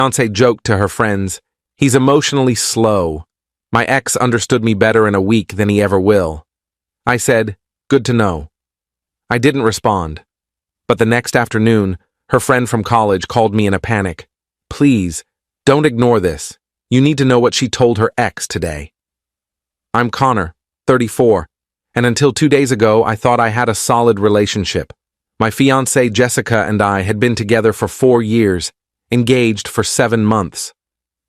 Fiancée joked to her friends, "He's emotionally slow. My ex understood me better in a week than he ever will." I said, "Good to know." I didn't respond. But the next afternoon, her friend from college called me in a panic. "Please, don't ignore this. You need to know what she told her ex today." I'm Connor, 34, and until 2 days ago, I thought I had a solid relationship. My fiancée Jessica and I had been together for 4 years, engaged for 7 months.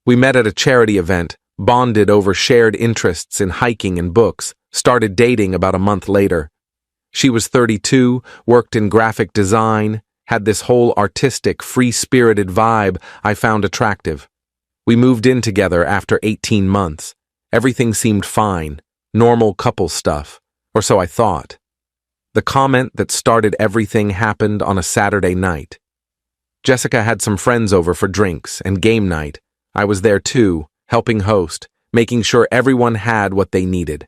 We met at a charity event, bonded over shared interests in hiking and books, started dating about a month later. She was 32, worked in graphic design, had this whole artistic, free-spirited vibe I found attractive. We moved in together after 18 months. Everything seemed fine, normal couple stuff, or so I thought. The comment that started everything happened on a Saturday night. Jessica had some friends over for drinks and game night. I was there too, helping host, making sure everyone had what they needed.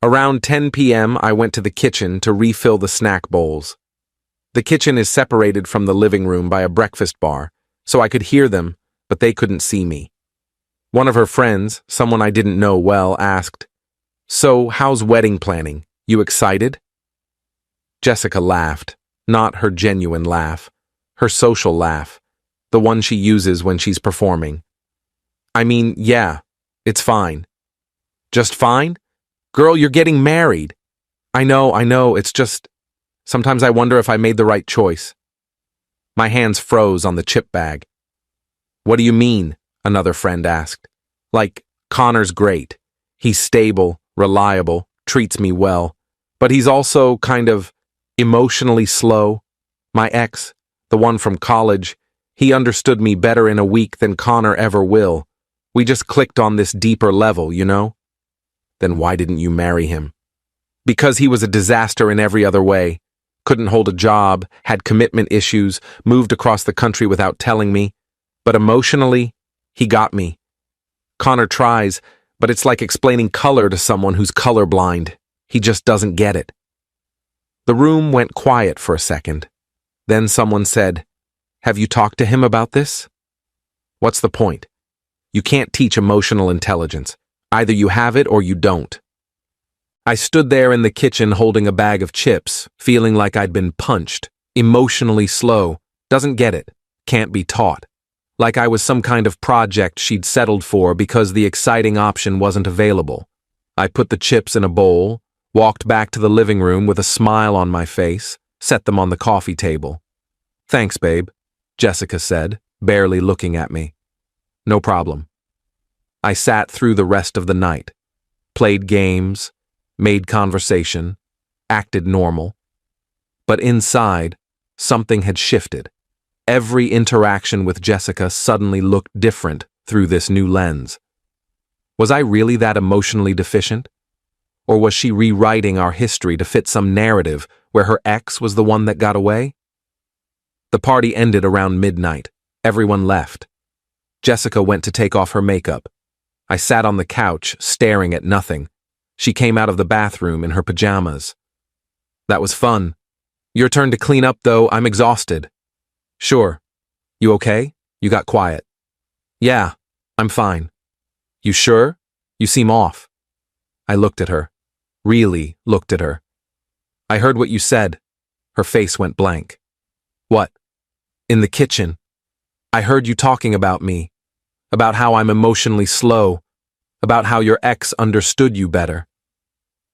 Around 10 p.m., I went to the kitchen to refill the snack bowls. The kitchen is separated from the living room by a breakfast bar, so I could hear them, but they couldn't see me. One of her friends, someone I didn't know well, asked, "So, how's wedding planning? You excited?" Jessica laughed, not her genuine laugh, her social laugh, the one she uses when she's performing. "I mean, yeah, it's fine." "Just fine? Girl, you're getting married." I know, it's just, sometimes I wonder if I made the right choice." My hands froze on the chip bag. "What do you mean?" another friend asked. "Like, Connor's great. He's stable, reliable, treats me well, but he's also kind of emotionally slow. My ex, the one from college, he understood me better in a week than Connor ever will. We just clicked on this deeper level, you know?" "Then why didn't you marry him?" "Because he was a disaster in every other way. Couldn't hold a job, had commitment issues, moved across the country without telling me. But emotionally, he got me. Connor tries, but it's like explaining color to someone who's colorblind. He just doesn't get it." The room went quiet for a second. Then someone said, "Have you talked to him about this?" "What's the point? You can't teach emotional intelligence. Either you have it or you don't." I stood there in the kitchen holding a bag of chips, feeling like I'd been punched. Emotionally slow. Doesn't get it. Can't be taught. Like I was some kind of project she'd settled for because the exciting option wasn't available. I put the chips in a bowl, walked back to the living room with a smile on my face, set them on the coffee table. "Thanks, babe," Jessica said, barely looking at me. "No problem." I sat through the rest of the night, played games, made conversation, acted normal. But inside, something had shifted. Every interaction with Jessica suddenly looked different through this new lens. Was I really that emotionally deficient? Or was she rewriting our history to fit some narrative where her ex was the one that got away? The party ended around midnight. Everyone left. Jessica went to take off her makeup. I sat on the couch, staring at nothing. She came out of the bathroom in her pajamas. "That was fun. Your turn to clean up, though. I'm exhausted." "Sure. You okay? You got quiet." "Yeah, I'm fine." "You sure? You seem off." I looked at her. Really looked at her. "I heard what you said." Her face went blank. "What?" "In the kitchen. I heard you talking about me. About how I'm emotionally slow. About how your ex understood you better."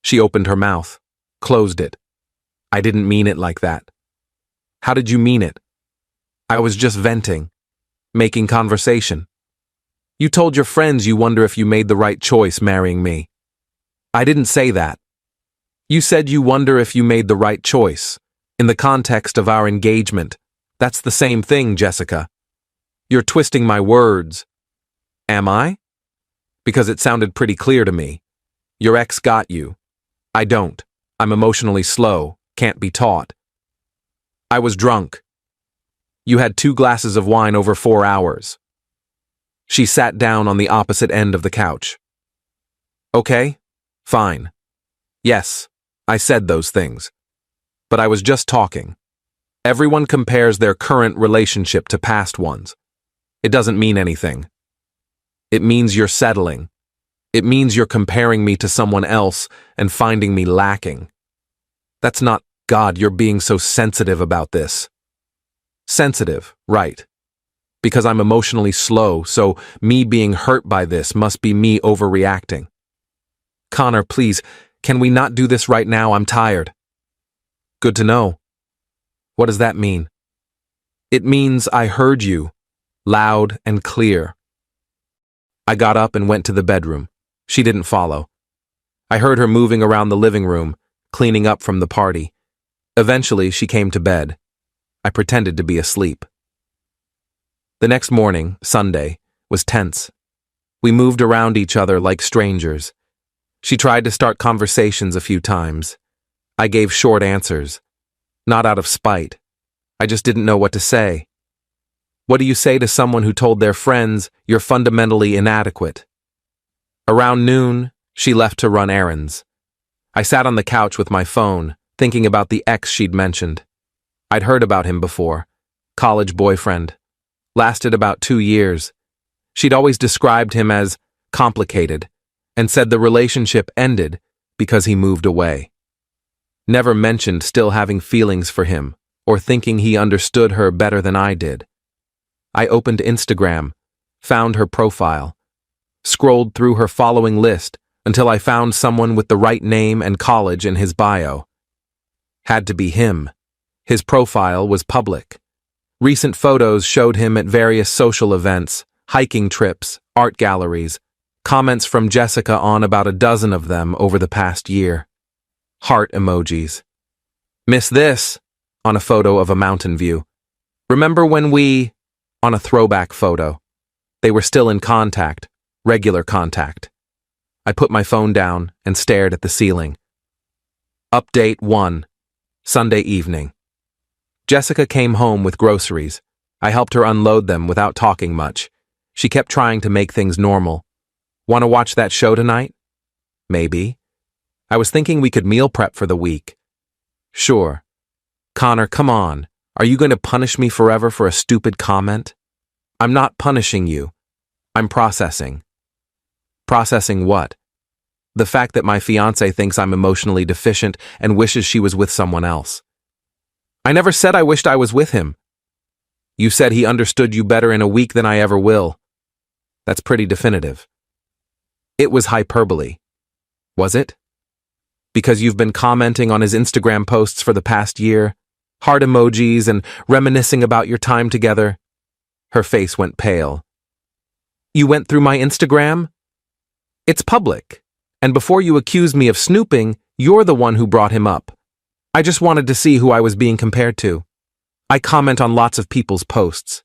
She opened her mouth, closed it. "I didn't mean it like that." "How did you mean it?" "I was just venting, making conversation." "You told your friends you wonder if you made the right choice marrying me." "I didn't say that." "You said you wonder if you made the right choice, in the context of our engagement. That's the same thing, Jessica." "You're twisting my words." "Am I?" "Because it sounded pretty clear to me. Your ex got you. I don't. I'm emotionally slow, can't be taught." "I was drunk." "You had 2 glasses of wine over 4 hours." She sat down on the opposite end of the couch. "Okay, fine. Yes, I said those things. But I was just talking. Everyone compares their current relationship to past ones. It doesn't mean anything. It means you're settling. It means you're comparing me to someone else and finding me lacking. That's not, God, you're being so sensitive about this. Sensitive, right. Because I'm emotionally slow, so me being hurt by this must be me overreacting. Connor, please, can we not do this right now? I'm tired. Good to know. What does that mean? It means I heard you, loud and clear. I got up and went to the bedroom. She didn't follow. I heard her moving around the living room, cleaning up from the party. Eventually, she came to bed. I pretended to be asleep. The next morning, Sunday, was tense. We moved around each other like strangers. She tried to start conversations a few times. I gave short answers. Not out of spite. I just didn't know what to say. What do you say to someone who told their friends you're fundamentally inadequate? Around noon, she left to run errands. I sat on the couch with my phone, thinking about the ex she'd mentioned. I'd heard about him before. College boyfriend. Lasted about 2 years. She'd always described him as complicated and said the relationship ended because he moved away. Never mentioned still having feelings for him or thinking he understood her better than I did. I opened Instagram, found her profile, scrolled through her following list until I found someone with the right name and college in his bio. Had to be him. His profile was public. Recent photos showed him at various social events, hiking trips, art galleries, comments from Jessica on about a dozen of them over the past year. Heart emojis. Miss this, on a photo of a mountain view. Remember when we, on a throwback photo. They were still in contact, regular contact. I put my phone down and stared at the ceiling. Update 1, Sunday evening. Jessica came home with groceries. I helped her unload them without talking much. She kept trying to make things normal. Want to watch that show tonight? Maybe. I was thinking we could meal prep for the week. Sure. Connor, come on. Are you going to punish me forever for a stupid comment? I'm not punishing you. I'm processing. Processing what? The fact that my fiancé thinks I'm emotionally deficient and wishes she was with someone else. I never said I wished I was with him. You said he understood you better in a week than I ever will. That's pretty definitive. It was hyperbole. Was it? Because you've been commenting on his Instagram posts for the past year, heart emojis and reminiscing about your time together. Her face went pale. You went through my Instagram? It's public, and before you accuse me of snooping, you're the one who brought him up. I just wanted to see who I was being compared to. I comment on lots of people's posts.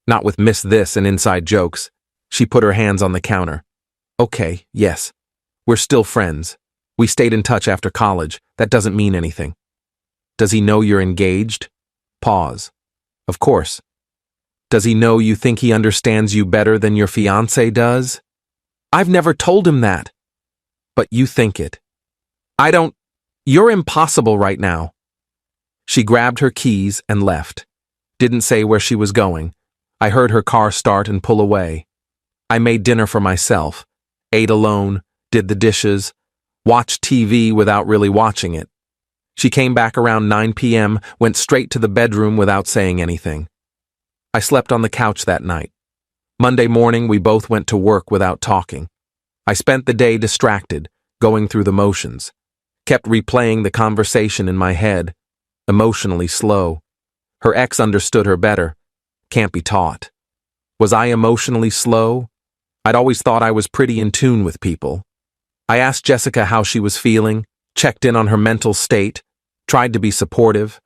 Not with Miss This and inside jokes. She put her hands on the counter. Okay, yes. We're still friends. We stayed in touch after college. That doesn't mean anything. Does he know you're engaged? Pause. Of course. Does he know you think he understands you better than your fiancé does? I've never told him that. But you think it. I don't. You're impossible right now. She grabbed her keys and left. Didn't say where she was going. I heard her car start and pull away. I made dinner for myself, ate alone, did the dishes, watched TV without really watching it. She came back around 9 p.m., went straight to the bedroom without saying anything. I slept on the couch that night. Monday morning, we both went to work without talking. I spent the day distracted, going through the motions. Kept replaying the conversation in my head, emotionally slow. Her ex understood her better. Can't be taught. Was I emotionally slow? I'd always thought I was pretty in tune with people. I asked Jessica how she was feeling, checked in on her mental state, tried to be supportive.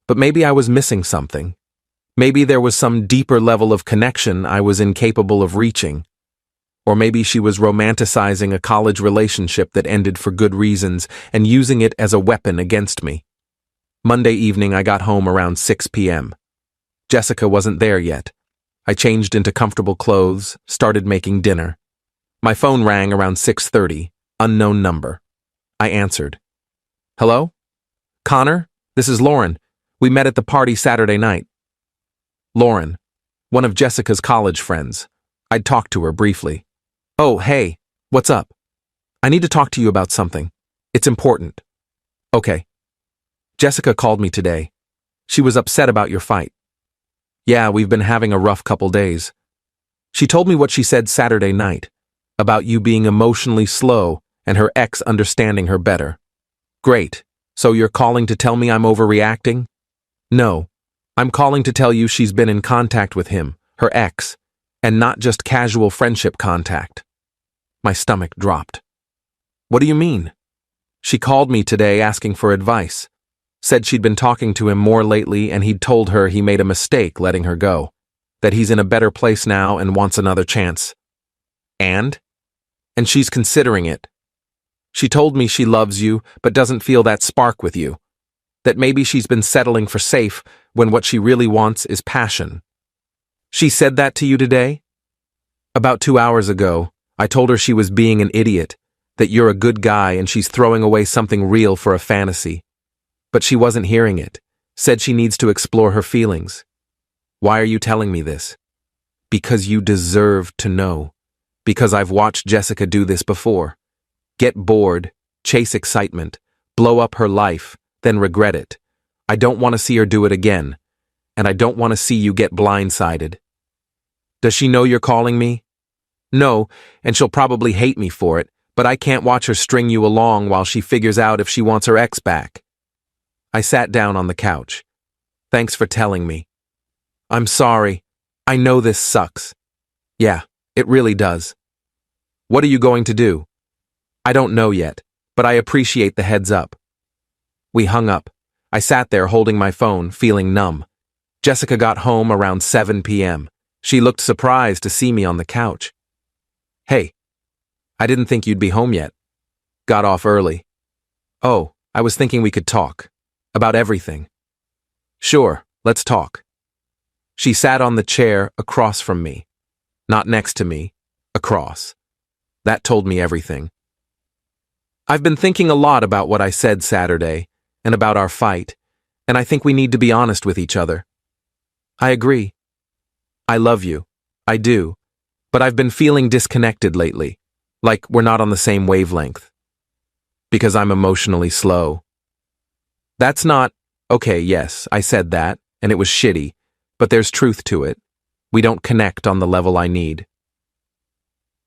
But maybe I was missing something. Maybe there was some deeper level of connection I was incapable of reaching. Or maybe she was romanticizing a college relationship that ended for good reasons and using it as a weapon against me. Monday evening, I got home around 6 p.m. Jessica wasn't there yet. I changed into comfortable clothes, started making dinner. My phone rang around 6:30, unknown number. I answered. Hello? Connor, this is Lauren. We met at the party Saturday night. Lauren, one of Jessica's college friends. I'd talked to her briefly. "Oh, hey, what's up? I need to talk to you about something. It's important." "Okay." "Jessica called me today. She was upset about your fight." "Yeah, we've been having a rough couple days." She told me what she said Saturday night, about you being emotionally slow and her ex understanding her better. "Great. So you're calling to tell me I'm overreacting?" "No. I'm calling to tell you she's been in contact with him, her ex, and not just casual friendship contact." My stomach dropped. "What do you mean?" "She called me today asking for advice. Said she'd been talking to him more lately and he'd told her he made a mistake letting her go, that he's in a better place now and wants another chance." "And?" "And she's considering it. She told me she loves you but doesn't feel that spark with you. That maybe she's been settling for safe when what she really wants is passion." "She said that to you today?" "About 2 hours ago, I told her she was being an idiot, that you're a good guy and she's throwing away something real for a fantasy. But she wasn't hearing it, said she needs to explore her feelings." "Why are you telling me this?" "Because you deserve to know. Because I've watched Jessica do this before. Get bored, chase excitement, blow up her life, then regret it. I don't want to see her do it again, and I don't want to see you get blindsided." "Does she know you're calling me?" "No, and she'll probably hate me for it, but I can't watch her string you along while she figures out if she wants her ex back." I sat down on the couch. "Thanks for telling me." "I'm sorry. I know this sucks." "Yeah, it really does." "What are you going to do?" "I don't know yet, but I appreciate the heads up." We hung up. I sat there holding my phone, feeling numb. Jessica got home around 7 p.m. She looked surprised to see me on the couch. "Hey, I didn't think you'd be home yet. Got off early." "Oh, I was thinking we could talk. About everything." "Sure, let's talk." She sat on the chair across from me. Not next to me, across. That told me everything. "I've been thinking a lot about what I said Saturday, and about our fight, and I think we need to be honest with each other." "I agree. I love you. I do. But I've been feeling disconnected lately, like we're not on the same wavelength. Because I'm emotionally slow." "That's not..." "Okay, yes, I said that, and it was shitty, but there's truth to it. We don't connect on the level I need."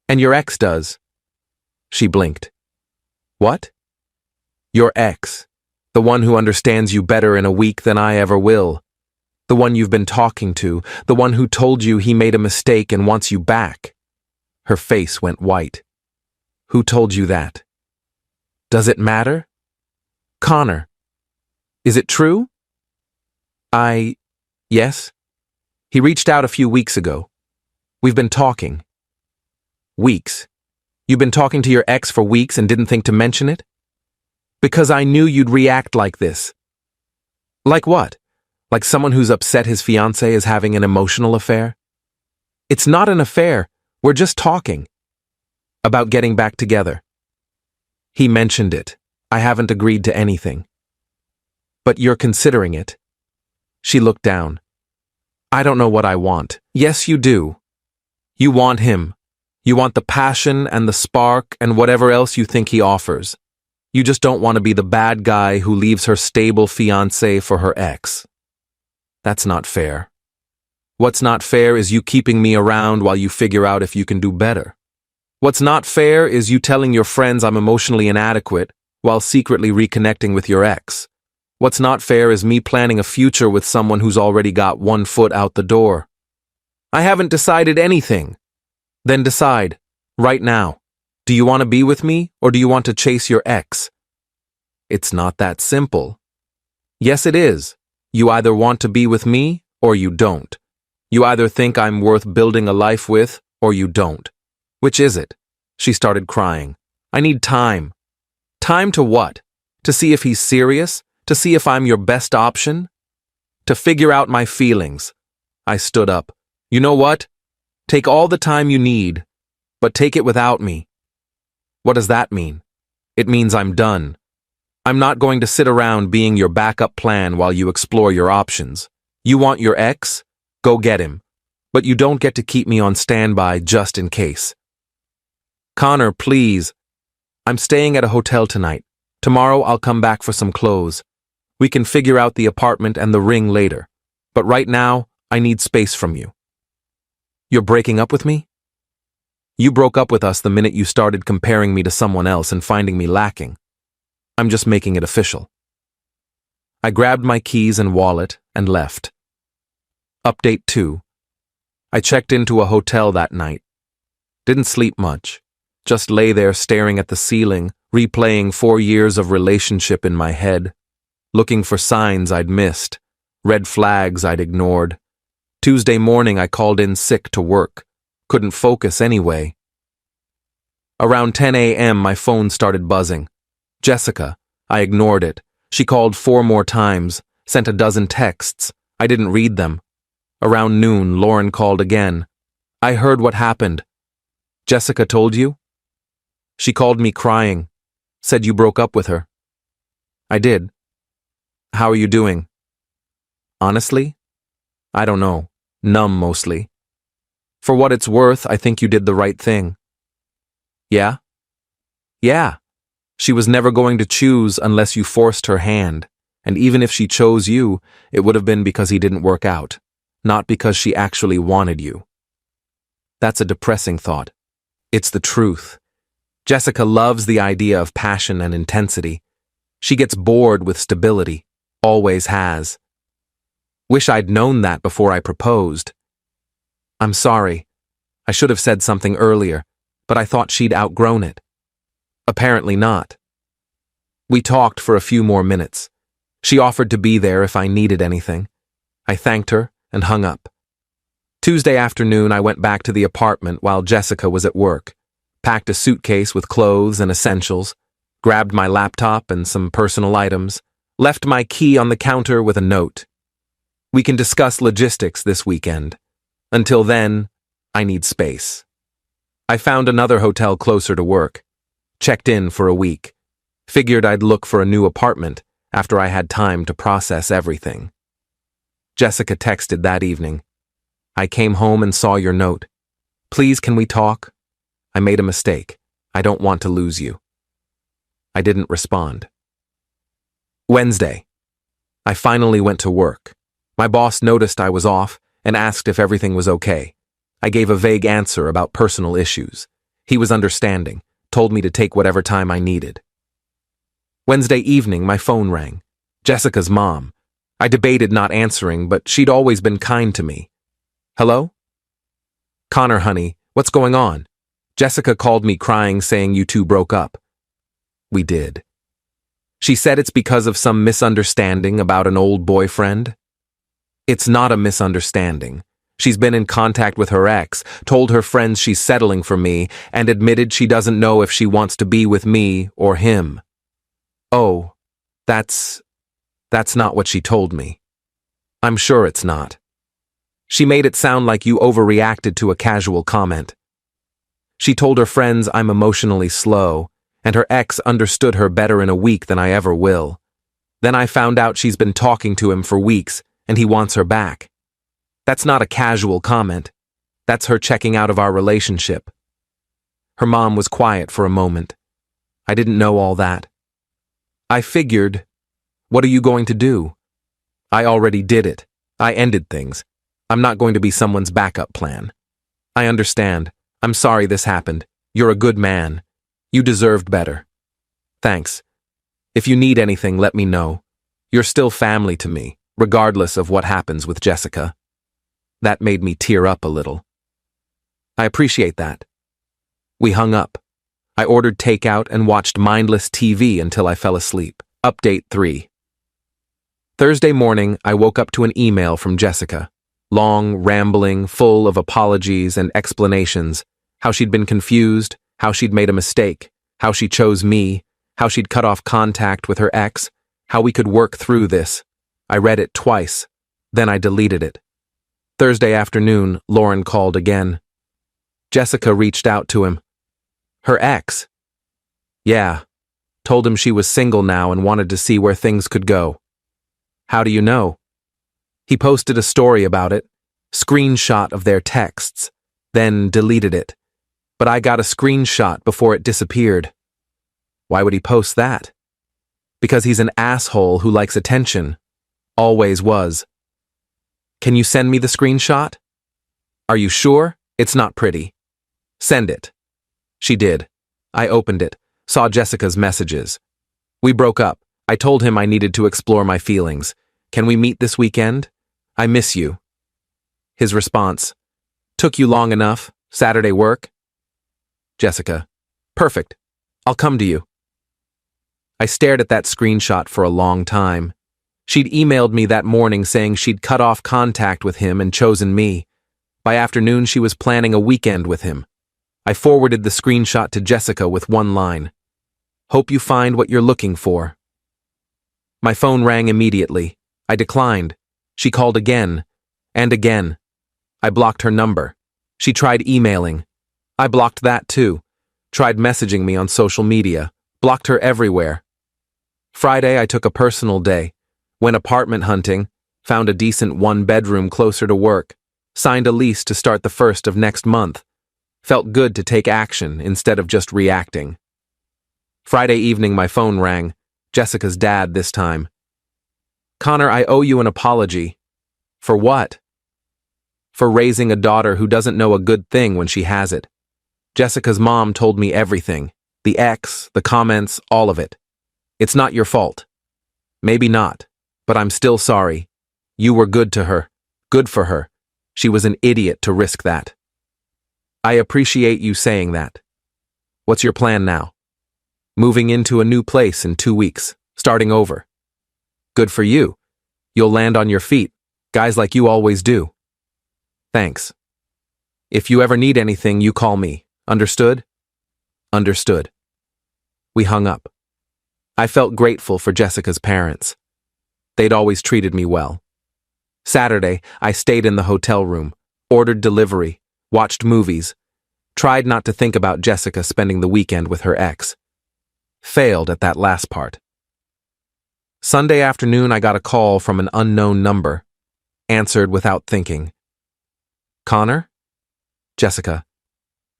"And your ex does." She blinked. "What?" "Your ex. The one who understands you better in a week than I ever will. The one you've been talking to, the one who told you he made a mistake and wants you back." Her face went white. "Who told you that?" "Does it matter?" "Connor. Is it true?" Yes. He reached out a few weeks ago. We've been talking." "Weeks? You've been talking to your ex for weeks and didn't think to mention it?" "Because I knew you'd react like this." "Like what? Like someone who's upset his fiancée is having an emotional affair?" "It's not an affair. We're just talking." "About getting back together." "He mentioned it. I haven't agreed to anything." "But you're considering it." She looked down. "I don't know what I want." "Yes, you do. You want him. You want the passion and the spark and whatever else you think he offers. You just don't want to be the bad guy who leaves her stable fiancé for her ex." "That's not fair." "What's not fair is you keeping me around while you figure out if you can do better. What's not fair is you telling your friends I'm emotionally inadequate while secretly reconnecting with your ex. What's not fair is me planning a future with someone who's already got one foot out the door." "I haven't decided anything." "Then decide, right now. Do you want to be with me or do you want to chase your ex?" "It's not that simple." "Yes, it is. You either want to be with me or you don't. You either think I'm worth building a life with or you don't. Which is it?" She started crying. "I need time." "Time to what? To see if he's serious? To see if I'm your best option?" "To figure out my feelings." I stood up. "You know what? Take all the time you need, but take it without me." "What does that mean?" "It means I'm done. I'm not going to sit around being your backup plan while you explore your options. You want your ex? Go get him. but you don't get to keep me on standby just in case. Connor, please. I'm staying at a hotel tonight. Tomorrow I'll come back for some clothes. We can figure out the apartment and the ring later, but right now I need space from you. You're breaking up with me? You broke up with us the minute you started comparing me to someone else and finding me lacking. I'm just making it official. I grabbed my keys and wallet and left. Update 2. I checked into a hotel that night. Didn't sleep much. Just lay there staring at the ceiling, replaying 4 years of relationship in my head, looking for signs I'd missed, red flags I'd ignored. Tuesday morning I called in sick to work. Couldn't focus anyway. Around 10 a.m. my phone started buzzing. Jessica. I ignored it. She called 4 more times, sent a dozen texts. I didn't read them. Around noon, Lauren called again. I heard what happened. Jessica told you? She called me crying. Said you broke up with her. I did. How are you doing? Honestly? I don't know. Numb mostly. For what it's worth, I think you did the right thing. Yeah? Yeah. She was never going to choose unless you forced her hand, and even if she chose you, it would have been because he didn't work out, not because she actually wanted you. That's a depressing thought. It's the truth. Jessica loves the idea of passion and intensity. She gets bored with stability, always has. Wish I'd known that before I proposed. I'm sorry. I should have said something earlier, but I thought she'd outgrown it. Apparently not. We talked for a few more minutes. She offered to be there if I needed anything. I thanked her and hung up. Tuesday afternoon, I went back to the apartment while Jessica was at work, packed a suitcase with clothes and essentials, grabbed my laptop and some personal items, left my key on the counter with a note. We can discuss logistics this weekend. Until then, I need space. I found another hotel closer to work. Checked in for a week. Figured I'd look for a new apartment after I had time to process everything. Jessica texted that evening. I came home and saw your note. Please, can we talk? I made a mistake. I don't want to lose you. I didn't respond. Wednesday. I finally went to work. My boss noticed I was off and asked if everything was okay. I gave a vague answer about personal issues. He was understanding, told me to take whatever time I needed. Wednesday evening, my phone rang. Jessica's mom. I debated not answering, but she'd always been kind to me. Hello? Connor, honey, what's going on? Jessica called me crying, saying you two broke up. We did. She said it's because of some misunderstanding about an old boyfriend. It's not a misunderstanding. She's been in contact with her ex, told her friends she's settling for me, and admitted she doesn't know if she wants to be with me or him. Oh, that's not what she told me. I'm sure it's not. She made it sound like you overreacted to a casual comment. She told her friends I'm emotionally slow, and her ex understood her better in a week than I ever will. Then I found out she's been talking to him for weeks, and he wants her back. That's not a casual comment. That's her checking out of our relationship. Her mom was quiet for a moment. I didn't know all that. I figured, what are you going to do? I already did it. I ended things. I'm not going to be someone's backup plan. I understand. I'm sorry this happened. You're a good man. You deserved better. Thanks. If you need anything, let me know. You're still family to me, regardless of what happens with Jessica. That made me tear up a little. I appreciate that. We hung up. I ordered takeout and watched mindless TV until I fell asleep. Update 3. Thursday morning, I woke up to an email from Jessica. Long, rambling, full of apologies and explanations. How she'd been confused, how she'd made a mistake, how she chose me, how she'd cut off contact with her ex, how we could work through this. I read it twice. Then I deleted it. Thursday afternoon, Lauren called again. Jessica reached out to him. Her ex? Yeah. Told him she was single now and wanted to see where things could go. How do you know? He posted a story about it. Screenshot of their texts, then deleted it. But I got a screenshot before it disappeared. Why would he post that? Because he's an asshole who likes attention. Always was. Can you send me the screenshot? Are you sure? It's not pretty. Send it. She did. I opened it, saw Jessica's messages. We broke up. I told him I needed to explore my feelings. Can we meet this weekend? I miss you. His response, took you long enough? Saturday work? Jessica, perfect. I'll come to you. I stared at that screenshot for a long time. She'd emailed me that morning saying she'd cut off contact with him and chosen me. By afternoon, she was planning a weekend with him. I forwarded the screenshot to Jessica with one line. Hope you find what you're looking for. My phone rang immediately. I declined. She called again and again. I blocked her number. She tried emailing. I blocked that too. Tried messaging me on social media. Blocked her everywhere. Friday, I took a personal day. Went apartment hunting. Found a decent one-bedroom closer to work. Signed a lease to start the 1st of next month. Felt good to take action instead of just reacting. Friday evening, my phone rang. Jessica's dad this time. Connor, I owe you an apology. For what? For raising a daughter who doesn't know a good thing when she has it. Jessica's mom told me everything. The ex, the comments, all of it. It's not your fault. Maybe not, but I'm still sorry. You were good to her. Good for her. She was an idiot to risk that. I appreciate you saying that. What's your plan now? Moving into a new place in 2 weeks, starting over. Good for you. You'll land on your feet. Guys like you always do. Thanks. If you ever need anything, you call me. Understood? Understood. We hung up. I felt grateful for Jessica's parents. They'd always treated me well. Saturday, I stayed in the hotel room, ordered delivery, watched movies, tried not to think about Jessica spending the weekend with her ex. Failed at that last part. Sunday afternoon, I got a call from an unknown number. Answered without thinking. Connor? Jessica.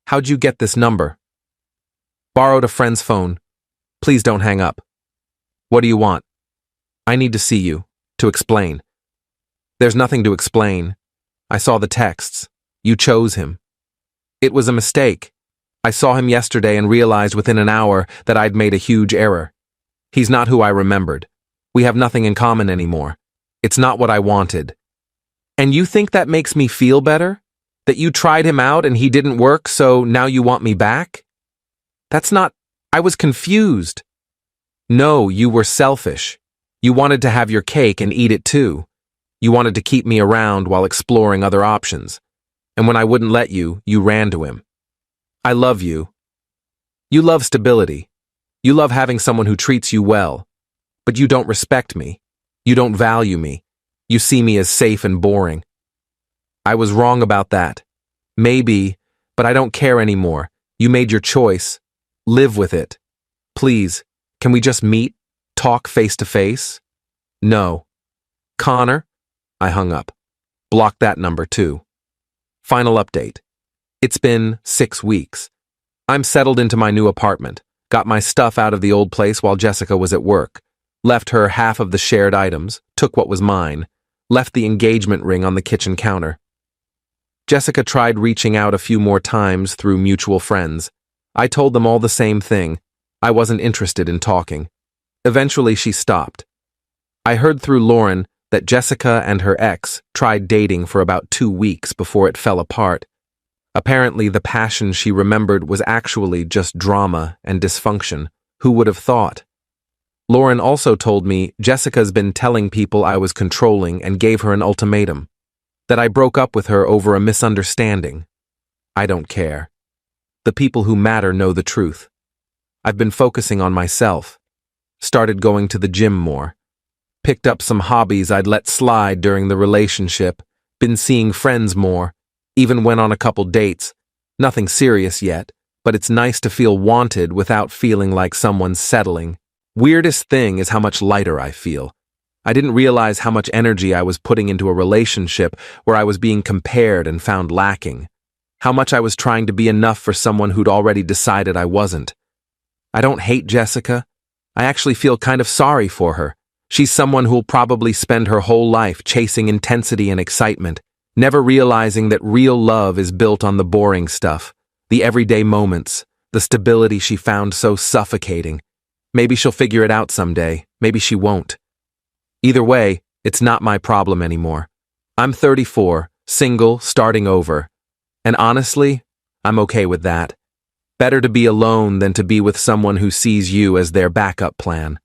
How'd you get this number? Borrowed a friend's phone. Please don't hang up. What do you want? I need to see you, to explain. There's nothing to explain. I saw the texts. You chose him. It was a mistake. I saw him yesterday and realized within an hour that I'd made a huge error. He's not who I remembered. We have nothing in common anymore. It's not what I wanted. And you think that makes me feel better? That you tried him out and he didn't work, so now you want me back? That's not... I was confused. No, you were selfish. You wanted to have your cake and eat it too. You wanted to keep me around while exploring other options. And when I wouldn't let you, you ran to him. I love you. You love stability. You love having someone who treats you well. But you don't respect me. You don't value me. You see me as safe and boring. I was wrong about that. Maybe, but I don't care anymore. You made your choice. Live with it. Please, can we just meet? Talk face to face? No. Connor? I hung up. Blocked that number too. Final update. It's been 6 weeks. I'm settled into my new apartment. Got my stuff out of the old place while Jessica was at work. Left her half of the shared items, took what was mine. Left the engagement ring on the kitchen counter. Jessica tried reaching out a few more times through mutual friends. I told them all the same thing. I wasn't interested in talking. Eventually she stopped. I heard through Lauren that Jessica and her ex tried dating for about 2 weeks before it fell apart. Apparently the passion she remembered was actually just drama and dysfunction. Who would have thought? Lauren also told me Jessica's been telling people I was controlling and gave her an ultimatum. That I broke up with her over a misunderstanding. I don't care. The people who matter know the truth. I've been focusing on myself. Started going to the gym more. Picked up some hobbies I'd let slide during the relationship. Been seeing friends more. Even went on a couple dates. Nothing serious yet, but it's nice to feel wanted without feeling like someone's settling. Weirdest thing is how much lighter I feel. I didn't realize how much energy I was putting into a relationship where I was being compared and found lacking. How much I was trying to be enough for someone who'd already decided I wasn't. I don't hate Jessica. I actually feel kind of sorry for her. She's someone who'll probably spend her whole life chasing intensity and excitement, never realizing that real love is built on the boring stuff, the everyday moments, the stability she found so suffocating. Maybe she'll figure it out someday. Maybe she won't. Either way, it's not my problem anymore. I'm 34, single, starting over. And honestly, I'm okay with that. Better to be alone than to be with someone who sees you as their backup plan.